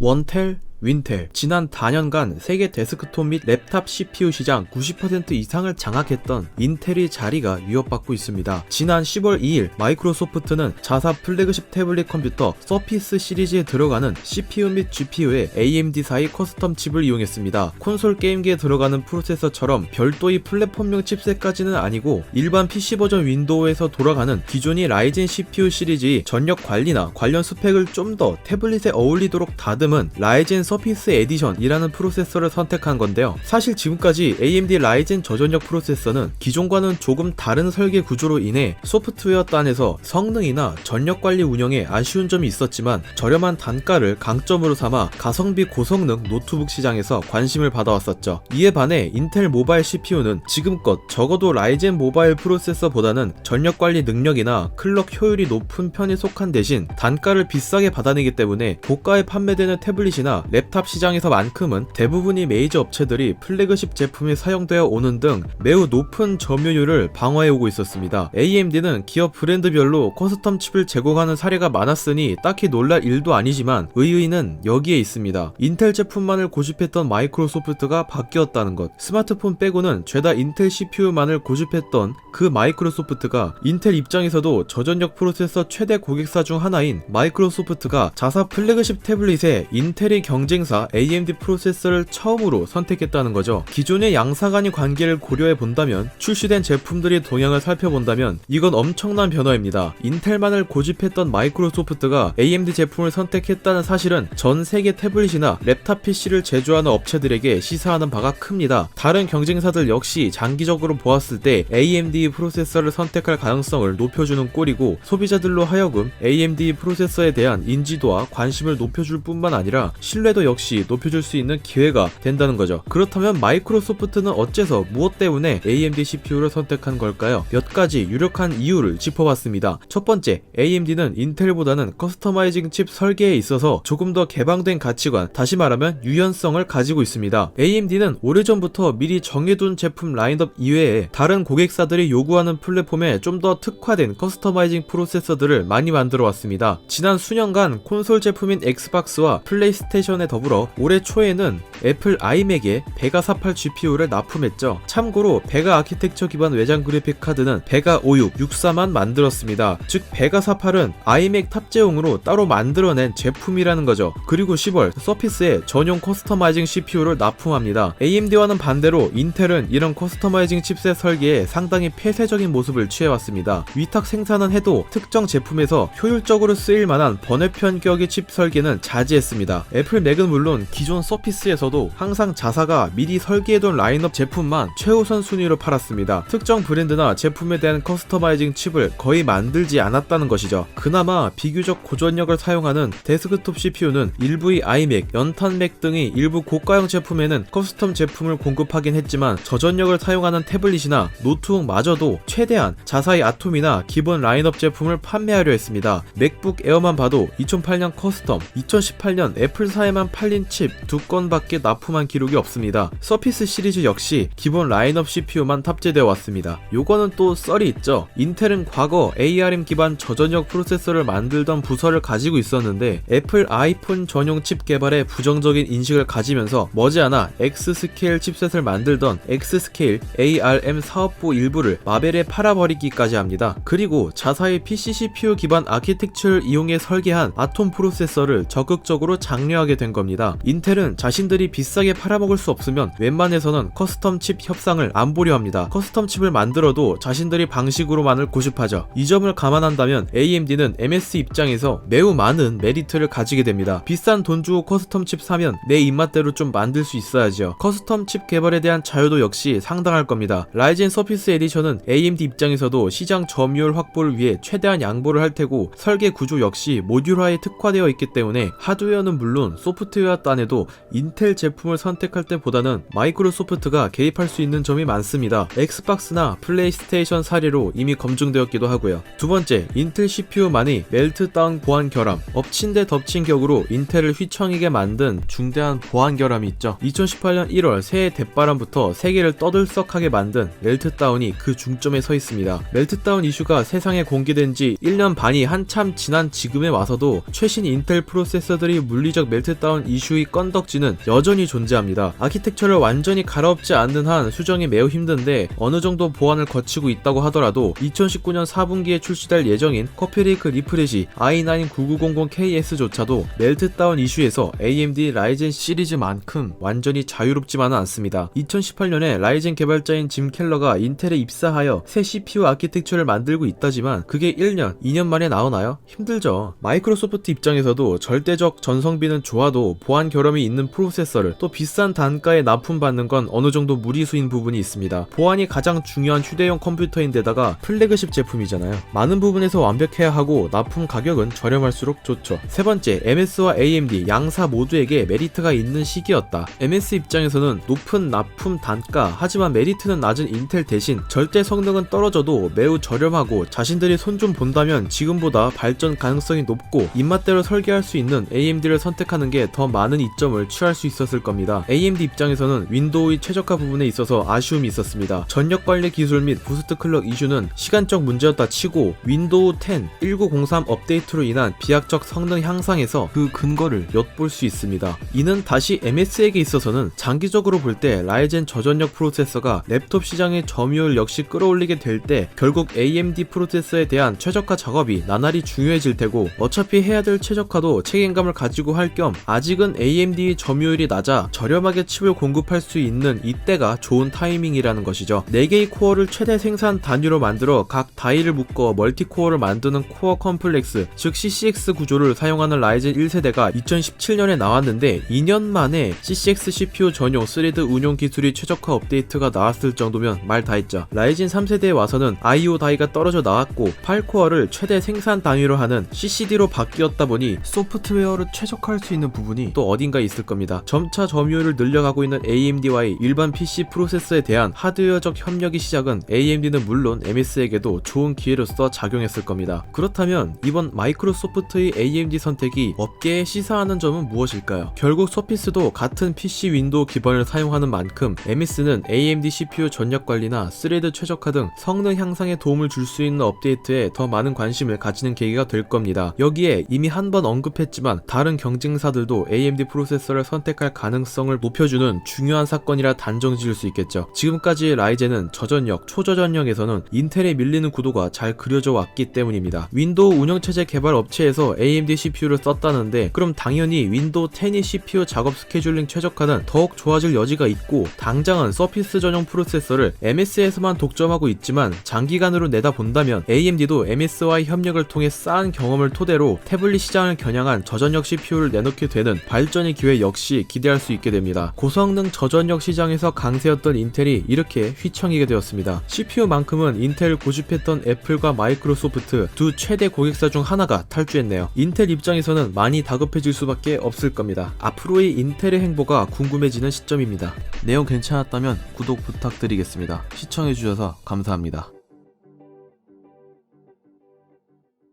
원텔, 윈텔, 지난 4년간 세계 데스크톱 및 랩탑 CPU 시장 90% 이상을 장악했던 인텔의 자리가 위협받고 있습니다. 지난 10월 2일 마이크로소프트는 자사 플래그십 태블릿 컴퓨터 서피스 시리즈에 들어가는 CPU 및 GPU에 AMD사의 커스텀 칩을 이용했습니다. 콘솔 게임기에 들어가는 프로세서처럼 별도의 플랫폼용 칩셋까지는 아니고 일반 PC 버전 윈도우에서 돌아가는 기존의 라이젠 CPU 시리즈의 전력 관리나 관련 스펙을 좀 더 태블릿에 어울리도록 다듬은 라이젠 서피스 에디션이라는 프로세서를 선택한 건데요. 사실 지금까지 AMD 라이젠 저전력 프로세서는 기존과는 조금 다른 설계 구조로 인해 소프트웨어 단에서 성능이나 전력 관리 운영에 아쉬운 점이 있었지만 저렴한 단가를 강점으로 삼아 가성비 고성능 노트북 시장에서 관심을 받아왔었죠. 이에 반해 인텔 모바일 CPU는 지금껏 적어도 라이젠 모바일 프로세서보다는 전력 관리 능력이나 클럭 효율이 높은 편에 속한 대신 단가를 비싸게 받아내기 때문에 고가에 판매되는 태블릿이나 랩탑 시장에서만큼은 대부분의 메이저 업체들이 플래그십 제품이 사용되어 오는 등 매우 높은 점유율을 방어해오고 있었습니다. AMD는 기업 브랜드별로 커스텀 칩을 제공하는 사례가 많았으니 딱히 놀랄 일도 아니지만 의의는 여기에 있습니다. 인텔 제품만을 고집했던 마이크로소프트가 바뀌었다는 것. 스마트폰 빼고는 죄다 인텔 CPU만을 고집했던 그 마이크로소프트가 인텔 입장에서도 저전력 프로세서 최대 고객사 중 하나인 마이크로소프트가 자사 플래그십 태블릿에 인텔의 경쟁사 AMD 프로세서를 처음으로 선택했다는 거죠. 기존의 양사 간의 관계를 고려해 본다면, 출시된 제품들의 동향을 살펴본다면 이건 엄청난 변화입니다. 인텔만을 고집했던 마이크로소프트가 AMD 제품을 선택했다는 사실은 전 세계 태블릿이나 랩탑 PC를 제조하는 업체들에게 시사하는 바가 큽니다. 다른 경쟁사들 역시 장기적으로 보았을 때 AMD 프로세서를 선택할 가능성을 높여주는 꼴이고, 소비자들로 하여금 AMD 프로세서에 대한 인지도와 관심을 높여줄 뿐만 아니라 신뢰도 역시 높여줄 수 있는 기회가 된다는 거죠. 그렇다면 마이크로소프트는 어째서 무엇 때문에 AMD CPU를 선택한 걸까요? 몇 가지 유력한 이유를 짚어봤습니다. 첫 번째, AMD는 인텔보다는 커스터마이징 칩 설계에 있어서 조금 더 개방된 가치관, 다시 말하면 유연성을 가지고 있습니다. AMD는 오래전부터 미리 정해둔 제품 라인업 이외에 다른 고객사들이 요구하는 플랫폼에 좀 더 특화된 커스터마이징 프로세서들을 많이 만들어 왔습니다. 지난 수년간 콘솔 제품인 엑스박스와 플레이스테이션에 더불어 올해 초에는 애플 아이맥에 베가 48 GPU를 납품했죠. 참고로 베가 아키텍처 기반 외장 그래픽 카드는 베가 56, 64만 만들었습니다. 즉 베가 48은 아이맥 탑재용으로 따로 만들어낸 제품이라는 거죠. 그리고 10월 서피스에 전용 커스터마이징 CPU를 납품합니다. AMD와는 반대로 인텔은 이런 커스터마이징 칩셋 설계에 상당히 폐쇄적인 모습을 취해왔습니다. 위탁 생산은 해도 특정 제품에서 효율적으로 쓰일 만한 번외편 격의 칩 설계는 자제했습니다. 애플 맥은 물론 기존 서피스에서도 항상 자사가 미리 설계해둔 라인업 제품만 최우선 순위로 팔았습니다. 특정 브랜드나 제품에 대한 커스터마이징 칩을 거의 만들지 않았다는 것이죠. 그나마 비교적 고전력을 사용하는 데스크톱 CPU는 일부의 아이맥, 연탄 맥 등의 일부 고가형 제품에는 커스텀 제품을 공급하긴 했지만 저전력을 사용하는 태블릿이나 노트북마저도 최대한 자사의 아톰이나 기본 라인업 제품을 판매하려 했습니다. 맥북 에어만 봐도 2008년 커스텀, 2018년 애플사에만 팔린 칩 2건밖에 납품한 기록이 없습니다. 서피스 시리즈 역시 기본 라인업 CPU만 탑재되어 왔습니다. 요거는 또 썰이 있죠. 인텔은 과거 ARM 기반 저전력 프로세서를 만들던 부서를 가지고 있었는데 애플 아이폰 전용 칩 개발에 부정적인 인식을 가지면서 머지않아 X스케일 칩셋을 만들던 X스케일 ARM 사업부 일부를 마벨에 팔아버리기까지 합니다. 그리고 자사의 PC CPU 기반 아키텍처를 이용해 설계한 아톰 프로세서를 적극적으로 장려하게 된 겁니다. 인텔은 자신들이 비싸게 팔아먹을 수 없으면 웬만해서는 커스텀 칩 협상을 안 보려 합니다. 커스텀 칩을 만들어도 자신들이 방식으로만을 고집하죠. 이 점을 감안한다면 AMD는 MS 입장에서 매우 많은 메리트를 가지게 됩니다. 비싼 돈 주고 커스텀 칩 사면 내 입맛대로 좀 만들 수 있어야죠. 커스텀 칩 개발에 대한 자유도 역시 상당할 겁니다. 라이젠 서피스 에디션은 AMD 입장에서도 시장 점유율 확보를 위해 최대한 양보를 할 테고, 설계 구조 역시 모듈화에 특화되어 있기 때문에 하드웨어는 물론 소프트웨어 단에도 인텔 인텔 제품을 선택할 때보다는 마이크로소프트가 개입할 수 있는 점이 많습니다. 엑스박스나 플레이스테이션 사례로 이미 검증되었기도 하고요. 두 번째, 인텔 CPU만이 멜트다운 보안 결함. 엎친 데 덮친 격으로 인텔을 휘청이게 만든 중대한 보안 결함이 있죠. 2018년 1월 새해 대바람부터 세계를 떠들썩하게 만든 멜트다운이 그 중점에 서 있습니다. 멜트다운 이슈가 세상에 공개된 지 1년 반이 한참 지난 지금에 와서도 최신 인텔 프로세서들이 물리적 멜트다운 이슈의 건덕지는 여전히 존재합니다. 아키텍처를 완전히 갈아엎지 않는 한 수정이 매우 힘든데 어느 정도 보완을 거치고 있다고 하더라도 2019년 4분기에 출시될 예정인 커피레이크 리프레시 i9-9900KS조차도 멜트다운 이슈에서 AMD 라이젠 시리즈만큼 완전히 자유롭지만은 않습니다. 2018년에 라이젠 개발자인 짐 켈러가 인텔에 입사하여 새 CPU 아키텍처를 만들고 있다지만 그게 1년, 2년 만에 나오나요? 힘들죠. 마이크로소프트 입장에서도 절대적 전성비는 좋아도 보안 결함이 있는 프로세서를 또 비싼 단가에 납품받는 건 어느 정도 무리수인 부분이 있습니다. 보안이 가장 중요한 휴대용 컴퓨터인데다가 플래그십 제품이잖아요. 많은 부분에서 완벽해야 하고 납품 가격은 저렴할수록 좋죠. 세 번째, MS와 AMD 양사 모두에게 메리트가 있는 시기였다. MS 입장에서는 높은 납품 단가 하지만 메리트는 낮은 인텔 대신 절대 성능은 떨어져도 매우 저렴하고 자신들이 손 좀 본다면 지금보다 발전 가능성이 높고 입맛대로 설계할 수 있는 AMD를 선택하는 게 더 많은 이점을 취할 수 있었을 겁니다. AMD 입장에서는 윈도우의 최적화 부분에 있어서 아쉬움이 있었습니다. 전력 관리 기술 및 부스트 클럭 이슈는 시간적 문제였다 치고 윈도우 10 1903 업데이트로 인한 비약적 성능 향상에서 그 근거를 엿볼 수 있습니다. 이는 다시 MS에게 있어서는 장기적으로 볼 때 라이젠 저전력 프로세서가 랩톱 시장의 점유율 역시 끌어올리게 될 때 결국 AMD 프로세서에 대한 최적화 작업이 나날이 중요해질 테고 어차피 해야 될 최적화도 책임감을 가지고 할 겸 아직은 AMD의 점유율이 낮아 저렴하게 칩을 공급할 수 있는 이때가 좋은 타이밍이라는 것이죠. 4개의 코어를 최대 생산 단위로 만들어 각 다이를 묶어 멀티코어를 만드는 코어 컴플렉스 즉 CCX 구조를 사용하는 라이젠 1세대가 2017년에 나왔는데 2년 만에 CCX CPU 전용 스레드 운용 기술이 최적화 업데이트가 나왔을 정도면 말 다 했죠. 라이젠 3세대에 와서는 IO 다이가 떨어져 나왔고 8코어를 최대 생산 단위로 하는 CCD로 바뀌었다 보니 소프트웨어를 최적화할 수 있는 부분이 또 어딘가에 있을 겁니다. 점차 점유율을 늘려가고 있는 AMD와의 일반 PC 프로세서에 대한 하드웨어적 협력의 시작은 AMD는 물론 MS에게도 좋은 기회로서 작용했을 겁니다. 그렇다면 이번 마이크로소프트의 AMD 선택이 업계에 시사하는 점은 무엇일까요? 결국 서피스도 같은 PC 윈도우 기반을 사용하는 만큼 MS는 AMD CPU 전력 관리나 스레드 최적화 등 성능 향상에 도움을 줄 수 있는 업데이트에 더 많은 관심을 가지는 계기가 될 겁니다. 여기에 이미 한 번 언급했지만 다른 경쟁사들도 AMD 프로세서를 선택할 가능성을 높여주는 중요한 사건이라 단정 지을 수 있겠죠. 지금까지 라이젠은 저전력, 초저전력에서는 인텔에 밀리는 구도가 잘 그려져 왔기 때문입니다. 윈도우 운영체제 개발 업체에서 AMD CPU를 썼다는데 그럼 당연히 윈도우 10이 CPU 작업 스케줄링 최적화는 더욱 좋아질 여지가 있고 당장은 서피스 전용 프로세서를 MS에서만 독점하고 있지만 장기간으로 내다본다면 AMD도 MS와의 협력을 통해 쌓은 경험을 토대로 태블릿 시장을 겨냥한 저전력 CPU를 내놓게 되는 발전의 기회 역시 기대할 수 있게 됩니다. 고성능 저전력 시장에서 강세였던 인텔이 이렇게 휘청이게 되었습니다. CPU만큼은 인텔을 고집했던 애플과 마이크로소프트 두 최대 고객사 중 하나가 탈주했네요. 인텔 입장에서는 많이 다급해질 수밖에 없을 겁니다. 앞으로의 인텔의 행보가 궁금해지는 시점입니다. 내용 괜찮았다면 구독 부탁드리겠습니다. 시청해주셔서 감사합니다.